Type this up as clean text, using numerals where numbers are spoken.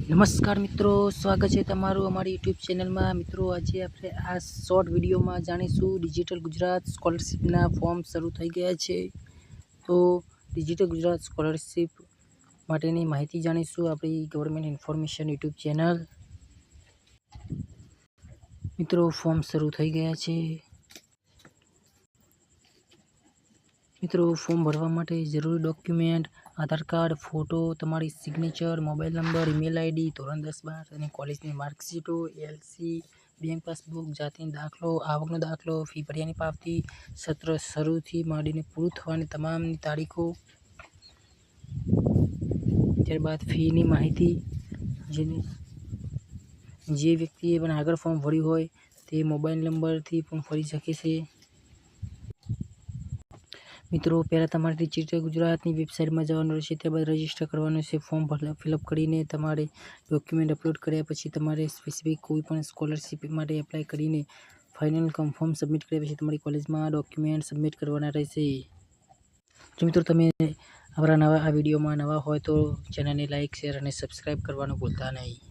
નમસ્કાર મિત્રો, સ્વાગત છે તમારું અમારી યુટ્યુબ ચેનલમાં। મિત્રો, આજે આપણે આ શોર્ટ વિડીયોમાં જાણીશું ડિજિટલ ગુજરાત સ્કોલરશિપના ફોર્મ શરૂ થઈ ગયા છે। તો ડિજિટલ ગુજરાત સ્કોલરશિપ માટેની માહિતી જાણીશું આપણી ગવર્મેન્ટ ઇન્ફોર્મેશન યુટ્યુબ ચેનલ। મિત્રો, ફોર્મ શરૂ થઈ ગયા છે। મિત્રો, ફોર્મ ભરવા માટે જરૂરી ડોક્યુમેન્ટ આધાર કાર્ડ, ફોટો, તમારી signature, mobile number, email ID, ધોરણ 10-12 અને કોલેજની માર્કશીટો, એલસી, બેંક પાસબુક, જાતિનો દાખલો, આવકનો દાખલો, ફી ભર્યાની પાવતી, સત્ર શરૂથી માંડીને પૂરું થવાની તમામની તારીખો, ત્યારબાદ ફીની માહિતી। જે વ્યક્તિએ પણ આગળ ફોર્મ ભર્યું હોય તે મોબાઈલ નંબરથી પણ ભરી શકે છે। મિત્રો, પહેલાં તમારે ડિજિટલ ગુજરાતની વેબસાઇટમાં જવાનું રહેશે, ત્યારબાદ રજિસ્ટર કરવાનું છે। ફોર્મ ફિલઅપ કરીને તમારે ડોક્યુમેન્ટ અપલોડ કર્યા પછી તમારે સ્પેસિફિક કોઈ પણ સ્કોલરશિપ માટે એપ્લાય કરીને ફાઇનલ ફોર્મ સબમિટ કર્યા પછી તમારી કોલેજમાં ડોક્યુમેન્ટ સબમિટ કરવાના રહેશે। જો મિત્રો, તમે અમારા આ વિડીયોમાં નવા હોય તો ચેનલને લાઇક, શેર અને સબસ્ક્રાઈબ કરવાનું ભૂલતા નહીં।